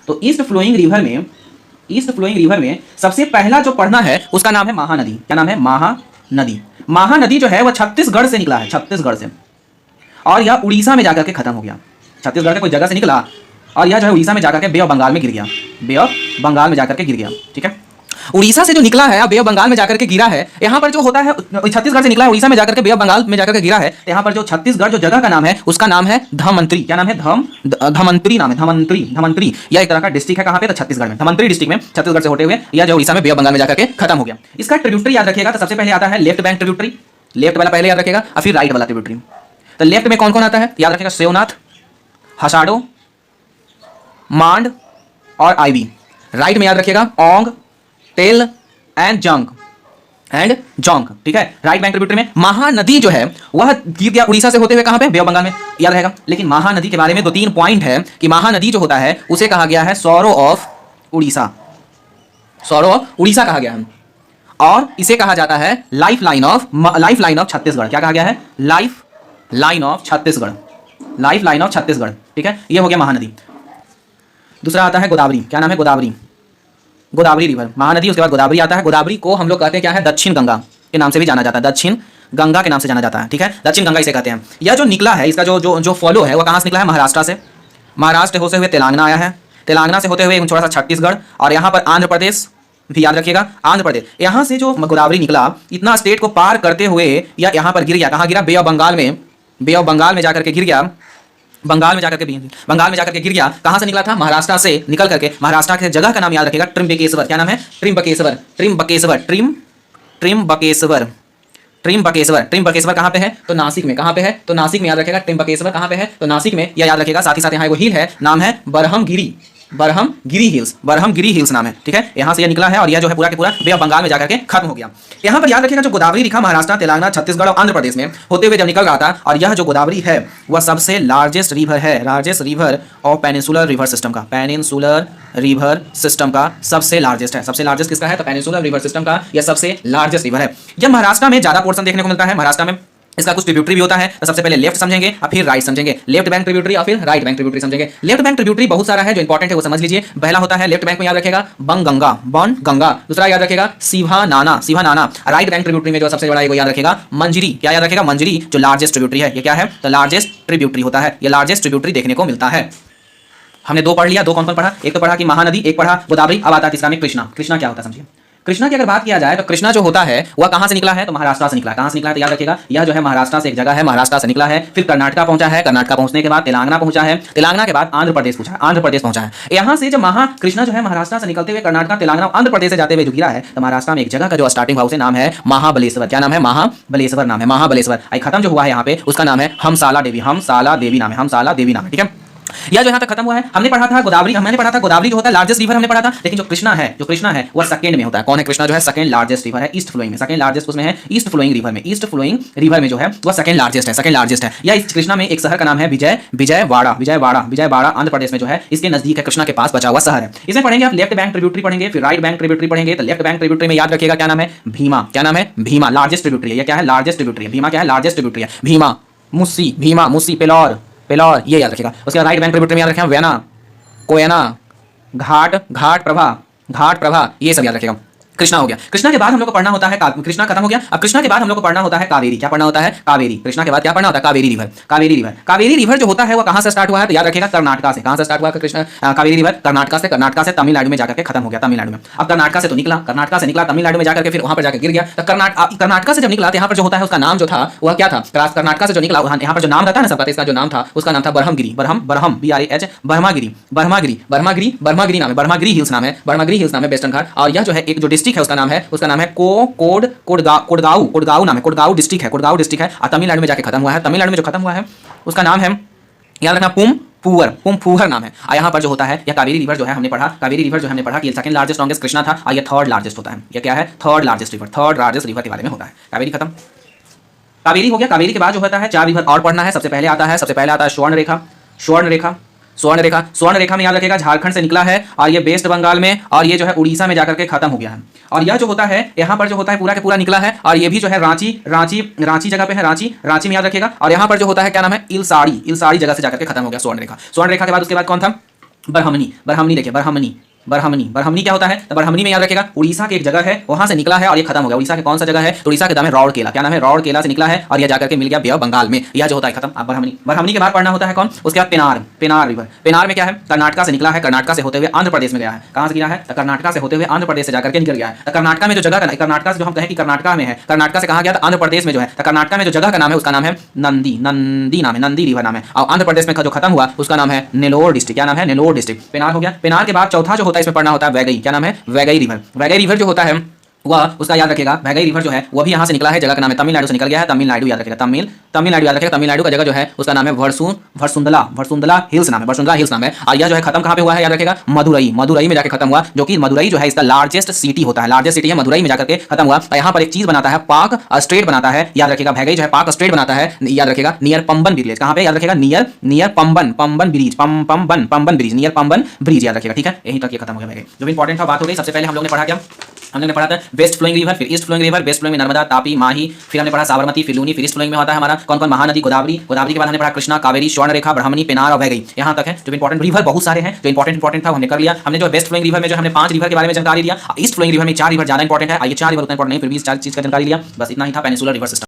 तो east flowing river में सबसे पहला जो पढ़ना है उसका नाम है महानदी। क्या नाम है? महानदी। महानदी जो है वह छत्तीसगढ़ से निकला है, छत्तीसगढ़ से, और यह उड़ीसा में जाकर के खत्म हो गया। छत्तीसगढ़ के कोई जगह से निकला और यह जो है उड़ीसा में जाकर के बे ऑफ बंगाल में गिर गया, बे ऑफ बंगाल में जाकर के गिर गया। ठीक है, उड़ीसा से जो निकला है बे ऑफ बंगाल में जाकर के गिरा है। यहाँ पर जो होता है छत्तीसगढ़ से निकला है, उड़ीसा में जाकर के बे ऑफ बंगाल में जाकर के गिरा है। यहाँ पर जो छत्तीसगढ़ जो जगह का नाम है उसका नाम है धमंत्री। क्या नाम है? धमंत्री नाम है, धमंत्री। धमंत्री यह एक तरह का डिस्ट्रिक्ट है। कहाँ पे? तो छत्तीसगढ़ में, धमंत्री डिस्ट्रिक्ट में, छत्तीसगढ़ से होते हुए यह जो उड़ीसा में बे ऑफ बंगाल में जाकर के खत्म हो गया। इसका ट्रिब्यूटरी याद रखिएगा। तो सबसे पहले आता है लेफ्ट बैंक ट्रिब्यूटरी, लेफ्ट वाला पहले याद रखेगा और फिर राइट वाला ट्रिब्यूटरी। तो लेफ्ट में कौन कौन आता है याद रखेगा? शिवनाथ, हसाडो, मांड और आईवी। राइट में याद रखिएगा ओंग, तेल एंड जोंग। ठीक है, राइट बैंक ट्रिब्यूटरी में महानदी जो है वह गिर गया उड़ीसा से होते हुए कहां पे? बे ऑफ बंगाल में, याद रहेगा। लेकिन महानदी के बारे में 2-3 पॉइंट है कि महानदी जो होता है उसे कहा गया है sorrow of Orissa, sorrow of Orissa कहा गया है, और इसे कहा जाता है लाइफ लाइन ऑफ छत्तीसगढ़। क्या कहा गया है? Life line of Chhattisgarh, life line of Chhattisgarh. ठीक है, ये हो गया महानदी। दूसरा आता है गोदावरी। क्या नाम है? गोदावरी, गोदावरी रिवर, महानदी। उसके बाद गोदावरी आता है। गोदावरी को हम लोग कहते हैं क्या है? दक्षिण गंगा के नाम से भी जाना जाता है, दक्षिण गंगा के नाम से जाना जाता है। ठीक है, दक्षिण गंगा इसे कहते हैं। यह जो निकला है, इसका जो फॉलो है वह कहाँ से निकला है? महाराष्ट्र से। महाराष्ट्र होते हुए तेलंगाना आया है, तेलंगाना से होते हुए थोड़ा सा छत्तीसगढ़, और यहाँ पर आंध्र प्रदेश भी याद रखिएगा, आंध्र प्रदेश। यहाँ से जो गोदावरी निकला इतना स्टेट को पार करते हुए या यहाँ पर गिर गया। कहाँ गिरा? बे ऑफ बंगाल में, बे ऑफ बंगाल में जाकर के गिर गया, बंगाल में जाकर के गिर गया। कहां से निकला था? महाराष्ट्र से निकल करके, महाराष्ट्र के जगह का नाम याद रखेगा त्रिम्बकेश्वर। क्या नाम है? त्रिम्बकेश्वर, त्रिम्बकेश्वर, त्रिम्बकेश्वर, त्रिम्बकेश्वर। त्रिम्बकेश्वर कहां पे है? तो नासिक में। कहां पे है? तो नासिक में, याद रखेगा। त्रिम्बकेश्वर कहां पे है? तो नासिक में, यह याद रखेगा। साथ ही साथ यहाँ एक हिल है, नाम है बरहमगिरी, बरहमगिरी हिल्स, बरहमगिरी हिल्स नाम है। ठीक है, यहां से यह निकला है और यह जो है पूरा के पूरा बे ऑफ बंगाल में जाकर के खत्म हो गया। यहां पर याद रखिएगा जो गोदावरी लिखा महाराष्ट्र, तेलंगाना, छत्तीसगढ़ और आंध्र प्रदेश में होते हुए जब निकल रहा था, और यह जो गोदावरी है वह सबसे लार्जेस्ट रिवर है, largest river of peninsular river system का, पेनिनसुलर रिवर सिस्टम का सबसे लार्जेस्ट है। सबसे लार्जेस्ट किसका है? तो पेनिनसुलर रिवर सिस्टम का यह सबसे लार्जेस्ट रिवर है। यह महाराष्ट्र में ज्यादा पोर्शन देखने को मिलता है। महाराष्ट्र में इसका कुछ ट्रिब्यूटरी भी होता है। तो सबसे पहले लेफ्ट समझेंगे और फिर राइट समझेंगे, लेफ्ट बैंक ट्रिब्यूटरी और फिर राइट बैंक ट्रिब्यूटरी समझेंगे। लेफ्ट बैंक ट्रिब्यूटरी बहुत सारा है, जो इंपॉर्टेंट है वो समझ लीजिए। पहला होता है लेफ्ट बैंक में याद रखेगा बंगंगा, बन गंगा। दूसरा याद रखेगा सिवानाना, सिवानाना। राइट बैंक ट्रिब्यूटरी में जो सबसे बड़ा है वो याद रखेगा मंजरी। क्या याद रखेगा? मंजरी, जो लार्जेस्ट ट्रिब्यूटरी है। ये क्या है? तो लार्जेस्ट ट्रिब्यूटरी होता है, ये लार्जेस्ट ट्रिब्यूटरी देखने को मिलता है। हमने 2 पढ़ लिया। 2 कौन कौन पढ़ा? एक तो पढ़ा कि महानदी, एक पढ़ा गोदावरी। अब आता है तीसरा में कृष्णा। कृष्णा क्या होता है समझिए। कृष्णा की अगर बात किया जाए तो कृष्णा जो होता है वह कहां से निकला है? तो महाराष्ट्र से निकला है। कहां से निकला है? तो याद रखिएगा यह जो है महाराष्ट्र से एक जगह है, महाराष्ट्र से निकला है, फिर कर्नाटका पहुंचा है, कर्नाटका पहुंचने के बाद तेलंगाना पहुंचा है, तेलंगाना के बाद आंध्र प्रदेश पहुंचा है, आंध्र प्रदेश पहुंचा है। यहां से जब कृष्णा जो है महाराष्ट्र से निकलते हुए कर्नाटका, तेलंगाना, आंध्र प्रदेश से जाते हुए जो गिरा है, तो महाराष्ट्र में एक जगह का जो स्टार्टिंग हाउस है नाम है महाबलेश्वर। क्या नाम है? महाबलेश्वर नाम है, महाबलेश्वर। खत्म जो हुआ है यहाँ पे उसका नाम है हमसाला देवी, हमसाला देवी नाम है, हमसाला देवी नाम है। ठीक है, यह जो यहाँ तक खत्म हुआ है। हमने पढ़ा था गोदावरी, हमने पढ़ा था गोदावरी जो होता है लार्जेस्ट रिवर हमने पढ़ा था। लेकिन जो कृष्णा है वह सेकंड में होता है। कौन है? कृष्णा जो है सेकंड लार्जेस्ट रिवर है, ईस्ट फ्लोइंग में। सेकंड लार्जेस्ट उसमें है ईस्ट फ्लोइंग रिवर में, ईस्ट फ्लोइंग रिवर में जो है वह सेकंड लार्जेस्ट है, सेकंड लार्जेस्ट है। या इस कृष्णा में एक शहर का नाम है विजयवाड़ा, विजयवाड़ा आंध्र प्रदेश में जो है इसके नजदीक है, कृष्णा के पास बचा हुआ शहर है। इसमें पढ़ेंगे आप लेफ्ट बैंक ट्रिब्यूटरी पढ़ेंगे, फिर राइट बैंक ट्रिब्यूटरी पढ़ेंगे। तो लेफ्ट बैंक ट्रिब्यूटरी में याद रखिएगा क्या नाम है? भीमा। क्या नाम है? भीमा, लार्जेस्ट ट्रिब्यूटरी है। यह क्या है? लार्जेस्ट ट्रिब्यूटरी है। भीमा क्या है? लार्जेस्ट ट्रिब्यूटरी है। भीमा, मुस्सी, भीमा, मुस्सी, पेलौर, ये याद रखिएगा। उसके बाद राइट बैंक ट्रिब्यूटरी में याद रखेगा वेना, कोयना, घाट प्रभा, ये सब याद रखिएगा। कृष्णा हो गया। कृष्णा के बाद हम लोग को पढ़ना होता है, कृष्णा खत्म हो गया। अब कृष्णा के बाद हम लोग को पढ़ना होता है कावेरी। क्या पढ़ना होता है? कावेरी। कृष्णा के बाद क्या पढ़ना होता है? Kaveri river. Kaveri river, Kaveri river जो होता है वो कहां से स्टार्ट हुआ है? तो याद रखिएगा कर्नाटका से। कहां से स्टार्ट हुआ कृष्णा? कावेरी रिवर कर्नाटका से, कर्नाटका से तमिलनाडु में जाकर के खत्म हो गया, तमिलनाडु में। अब कर्नाटका से तो निकला, कर्नाटका से निकला तमिलनाडु में जाकर के फिर वहां पर जाकर गिर गया। तो कर्नाटका से जब निकला तो यहाँ पर जो होता है उसका नाम जो था वह क्या था? कर्नाटका से जो निकला यहाँ पर जो नाम रहता है ना सबका, इसका जो नाम था उसका नाम था बरहमगिरी, बरहम BRAH, बरहमागिरी नाम है, बरहमागिरी हिल्स नाम है, बरहमागिरी हिल्स नाम है, वेस्टर्न घाट। और यह जो है एक जो डिस्ट्रिक्ट है उसका नाम है नाम है कोडगांव नाम है, कोडगांव डिस्ट्रिक्ट है, कोडगांव डिस्ट्रिक्ट है। और तमिलनाडु में जाके खत्म हुआ है। तमिलनाडु में जो खत्म हुआ है उसका नाम है, याद रखना, पुमफूवर नाम है। और यहाँ पर जो होता है, यह कावेरी रिवर जो है हमने पढ़ा, कावेरी रिवर जो हमने पढ़ा कि सेकंड लार्जेस्ट लॉन्गेस्ट कृष्णा था और यह थर्ड लार्जेस्ट होता है। यह क्या है? थर्ड लार्जेस्ट रिवर के बारे में होता है। कावेरी खत्म, कावेरी हो गया। कावेरी के बाद जो होता है 4 रिवर और पढ़ना है। सबसे पहले आता है स्वर्ण रेखा में याद रखेगा झारखंड से निकला है और ये वेस्ट बंगाल में और ये जो है उड़ीसा में जाकर के खत्म हो गया है। और यह जो होता है यहाँ पर जो होता है पूरा के पूरा निकला है और ये भी जो है रांची जगह पे है, रांची में याद रखेगा। और यहाँ पर जो होता है क्या नाम है? इलसाड़ी जगह से जाकर के खत्म हो गया स्वर्ण रेखा। स्वर्ण रेखा के बाद उसके बाद कौन था? बरहमनी, बरहमनी देखिए, बरहमनी, बरहमनी, बरहमनी क्या होता है? तो बरहमनी में याद रखेगा उड़ीसा के एक जगह है, वहां से निकला है और ये खत्म हो गया। उड़ीसा के कौन सा जगह है? तो उड़ीसा के नाम है रौड़केला। क्या नाम है? रौड़केला से निकला है और यह जाकर के मिल गया बे ऑफ बंगाल में। यह जो होता है खत्म। अब बरहमनी, बरहमनी के बाद पढ़ना होता है कौन? उसके बाद पेनार, पेनार रिवर। पेनार में क्या है? कर्नाटका से निकला है, कर्नाटका से होते हुए आंध्र प्रदेश में गया है। कहां से गिरा है? तो कर्नाटका से होते हुए आंध्र प्रदेश से जाकर के निकल गया है। तो कर्नाटका में जो जगह, कर्नाटका से जो हम कहें कि कर्नाटका में है, कर्नाटका से कहा गया था आंध्र प्रदेश में जो है। तो कर्नाटका में जो जगह का नाम है उसका नाम है नंदी, नंदी नाम है, नंदी रिवर नाम है। और आंध्र प्रदेश में जो खत्म हुआ उसका नाम है नेलोर डिस्ट्रिक्ट। क्या नाम है? नेलोर डिस्ट्रिक्ट। पेनार हो गया। पेनार के बाद चौथा जो होता है इसमें पढ़ना होता है वैगई। क्या नाम है? वैगई रिवर। वैगई रिवर जो होता है वह, उसका याद रखेगा, वैगई रिवर जो है वो भी यहाँ से निकला है। जगह का नाम है तमिलनाडु से निकल गया है, तमिलनाडु याद रखेगा, तमिलनाडु याद रखेगा। तमिलनाडु का जगह जो है उसका नाम है भरसुंदला, भरसुंदला हिल्स नाम है, भरसुंदला हिल्स नाम है। और यह जो है खत्म कहाँ पे हुआ है? याद रखेगा मदुरई, मदुरई में जाकर खत्म हुआ, जो कि मदुरई जो है इसका लार्जेस्ट सिटी होता है, लार्जेस्ट सिटी है, मदुरई में जाकर के खत्म हुआ। यहाँ पर एक चीज बनाता है, पाक स्ट्रेट बनाता है, याद रखेगा। वैगई जो है पाक स्ट्रेट बनाता है, याद रखेगा, नियर पंबन ब्रिज। कहाँ पे? याद रखेगा near Pamban, Pamban bridge, Pamban bridge, near Pamban bridge याद रखेगा। ठीक है, यहीं तक ये खत्म हो गया वैगई। जो भी इंपॉर्टेंट था बात हो गई। सबसे पहले हम लोग ने पढ़ा क्या? हमने पढ़ा था वेस्ट फ्लोइंग रिवर, फिर east flowing river, west flowing में नर्मदा, तापी, माही, फिर हमने पढ़ा साबरमती, फिर लूनी, फिर ईस्ट फ्लोइंग में होता है हमारा कौन कौन? महानदी, गोदावरी, गोदावरी के बाद हमने पढ़ा कृष्णा, कावेरी, स्वर्णरेखा, ब्रह्मणी, पेनार और वैगई। यहाँ तक है। जो इंपॉर्टेंट रिवर बहुत सारे हैं, जो इंपॉर्टेंट था हमने कर लिया। हमने जो वेस्ट फ्लोइंग रिवर में जो हमने 5 रिवर के बारे में जानकारी दिया, ईस्ट फ्लोइंग रिवर में 4 रिवर ज्यादा इंपॉर्टेंट है, ये 4 रिवर उतना इंपॉर्टेंट नहीं, फिर भी इस 4 चीज का जानकारी लिया। बस इतना ही था पेनिनसुलर रिवर सिस्टम।